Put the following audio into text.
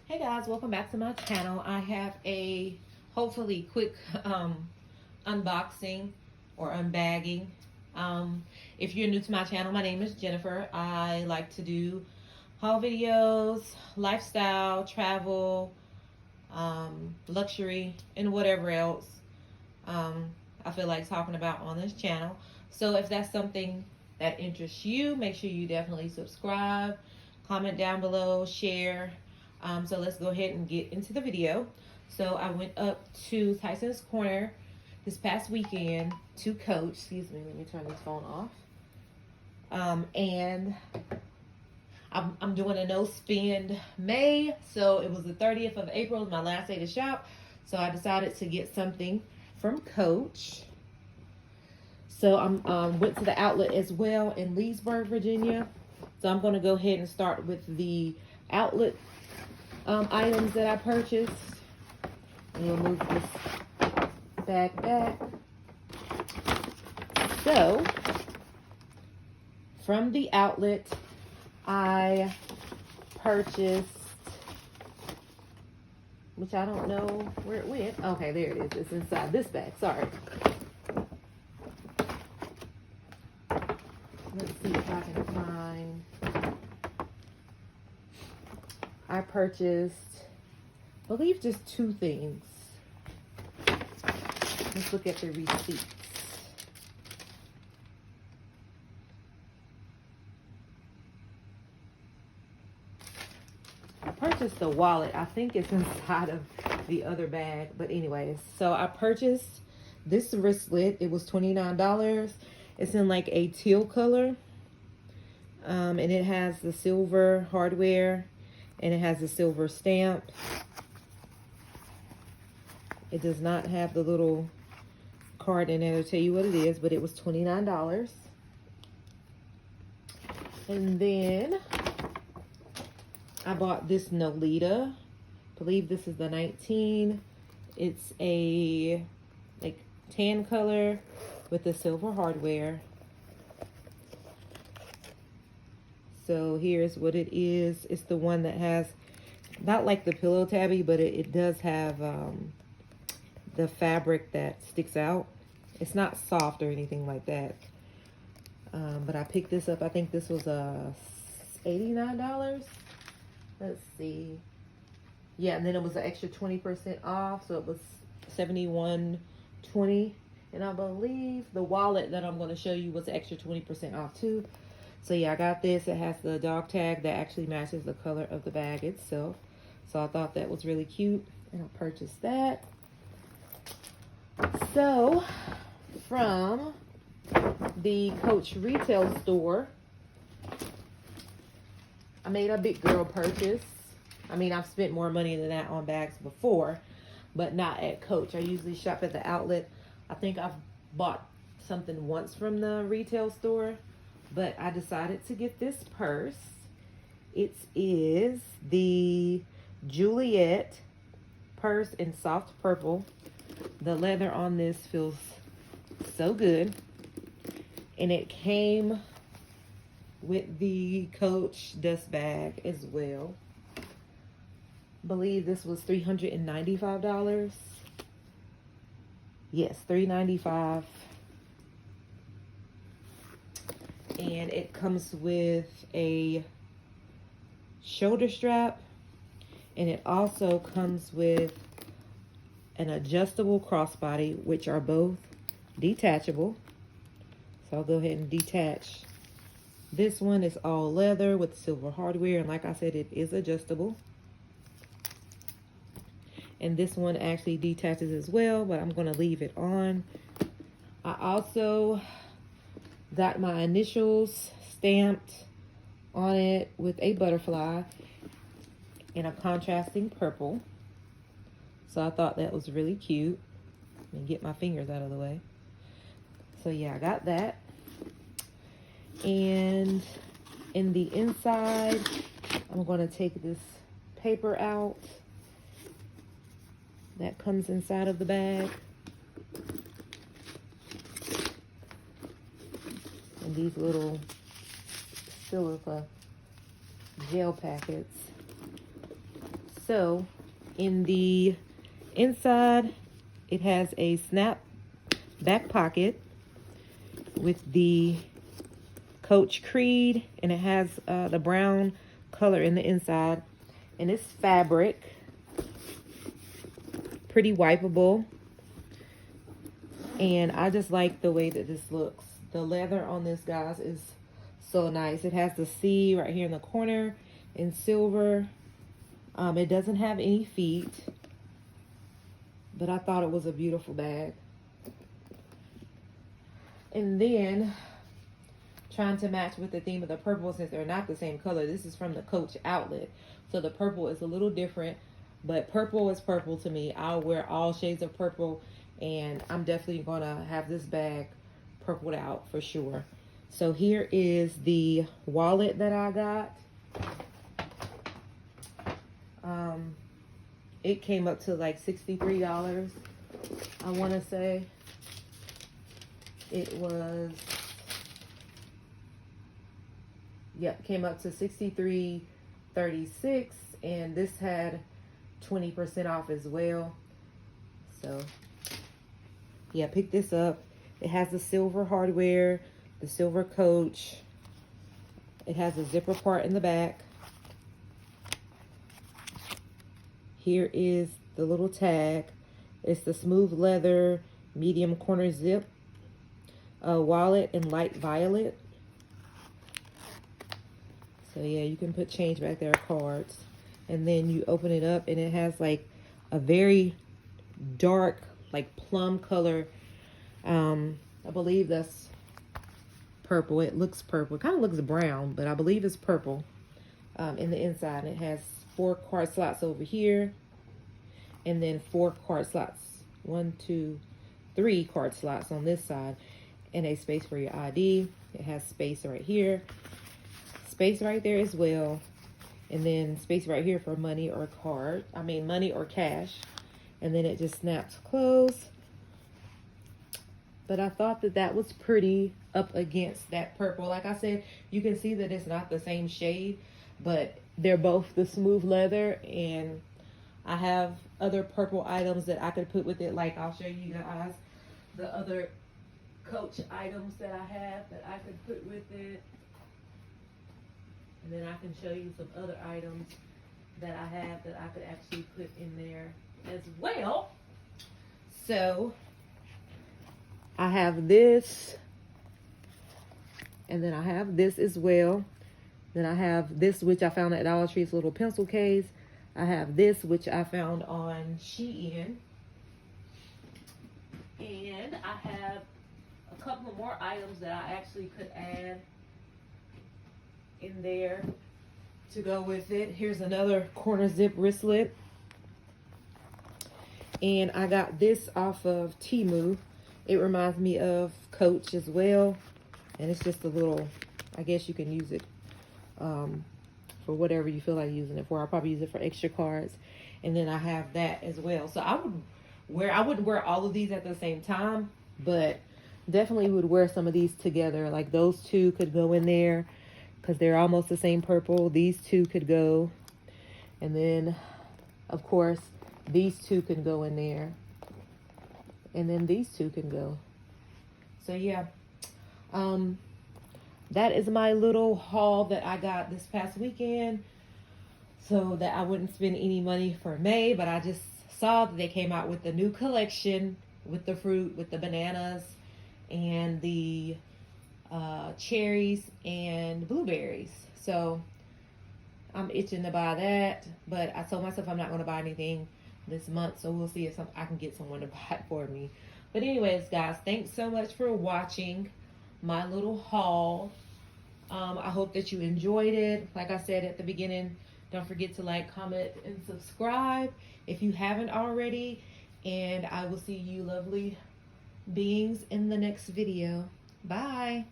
Hey guys, welcome back to my channel. I have a hopefully quick unboxing or unbagging. If you're new to my channel, my name is Jennifer. I like to do haul videos, lifestyle, travel, luxury, and whatever else I feel like talking about on this channel. So if that's something that interests you, make sure you definitely subscribe, comment down below, share. So let's go ahead and get into the video. So I went up to Tysons Corner this past weekend to coach. Excuse me, let me turn this phone off. And I'm doing a no spend May. So it was the 30th of April, my last day to shop. So I decided to get something from Coach. So I went to the outlet as well in Leesburg, Virginia. So I'm going to go ahead and start with the outlet items that I purchased. And we'll move this back. So, from the outlet, I purchased, which I don't know where it went. Okay, there it is. It's inside this bag. Sorry. Let's see if I can find. I purchased, I believe, just two things. Let's look at the receipts. I purchased the wallet. I think it's inside of the other bag. But anyways, so I purchased this wristlet. It was $29. It's in like a teal color. And it has the silver hardware. And it has a silver stamp. It does not have the little card in there to tell you what it is, but it was $29. And then I bought this Nolita. I believe this is the 19. It's a like tan color with the silver hardware. So here's what it is. It's the one that has, not like the pillow tabby, but it does have the fabric that sticks out. It's not soft or anything like that. But I picked this up. I think this was $89. Let's see. Yeah, and then it was an extra 20% off. So it was $71.20. And I believe the wallet that I'm going to show you was extra 20% off too. So yeah, I got this. It has the dog tag that actually matches the color of the bag itself. So I thought that was really cute, and I purchased that. So from the Coach retail store, I made a big girl purchase. I mean, I've spent more money than that on bags before, but not at Coach. I usually shop at the outlet. I think I've bought something once from the retail store. But I decided to get this purse. It is the Juliet purse in soft purple. The leather on this feels so good. And it came with the Coach dust bag as well. I believe this was $395. Yes, $395. And it comes with a shoulder strap, and it also comes with an adjustable crossbody, which are both detachable. So I'll go ahead and detach. This one is all leather with silver hardware, and like I said, it is adjustable. And this one actually detaches as well, but I'm going to leave it on. I also got my initials stamped on it with a butterfly in a contrasting purple. So I thought that was really cute. Let me get my fingers out of the way. So yeah, I got that. And in the inside, I'm going to take this paper out that comes inside of the bag. And these little silica gel packets. So in the inside, it has a snap back pocket with the Coach Creed, and it has the brown color in the inside, and it's fabric, pretty wipeable, and I just like the way that this looks. The leather on this, guys, is so nice. It has the C right here in the corner in silver. It doesn't have any feet, but I thought it was a beautiful bag. And then, trying to match with the theme of the purple, since they're not the same color. This is from the Coach outlet, so the purple is a little different, but purple is purple to me. I'll wear all shades of purple, and I'm definitely gonna have this bag purpled out for sure. So here is the wallet that I got. It came up to like $63, I want to say. It was, yep, came up to $63.36, and this had 20% off as well. So yeah, pick this up. It has the silver hardware, the silver Coach. It has a zipper part in the back. Here is the little tag. It's the smooth leather, medium corner zip, wallet in light violet. So yeah, you can put change back there, cards. And then you open it up, and it has like a very dark, like plum color. I believe that's purple. It looks purple. It kind of looks brown, but I believe it's purple in the inside. It has 4 card slots over here, and then 4 card slots. 1, 2, 3 card slots on this side, and a space for your ID. It has space right here, space right there as well, and then space right here for money or money or cash. And then it just snaps closed. But I thought that that was pretty up against that purple. Like I said, you can see that it's not the same shade, but they're both the smooth leather, and I have other purple items that I could put with it. Like, I'll show you guys the other Coach items that I have that I could put with it. And then I can show you some other items that I have that I could actually put in there as well. So I have this, and then I have this as well. Then I have this, which I found at Dollar Tree's little pencil case. I have this, which I found on Shein. And I have a couple of more items that I actually could add in there to go with it. Here's another corner zip wristlet. And I got this off of Temu. It reminds me of Coach as well. And it's just a little, I guess you can use it for whatever you feel like using it for. I'll probably use it for extra cards. And then I have that as well. So I wouldn't wear all of these at the same time, but definitely would wear some of these together. Like those two could go in there because they're almost the same purple. These two could go. And then, of course, these two can go in there. And then these two can go. So yeah, that is my little haul that I got this past weekend, so that I wouldn't spend any money for May. But I just saw that they came out with the new collection with the fruit, with the bananas and the cherries and blueberries. So I'm itching to buy that, but I told myself I'm not going to buy anything this month, so we'll see if I can get someone to buy it for me. But anyways, guys, thanks so much for watching my little haul. I hope that you enjoyed it. Like I said at the beginning, don't forget to like, comment, and subscribe if you haven't already. And I will see you lovely beings in the next video. Bye.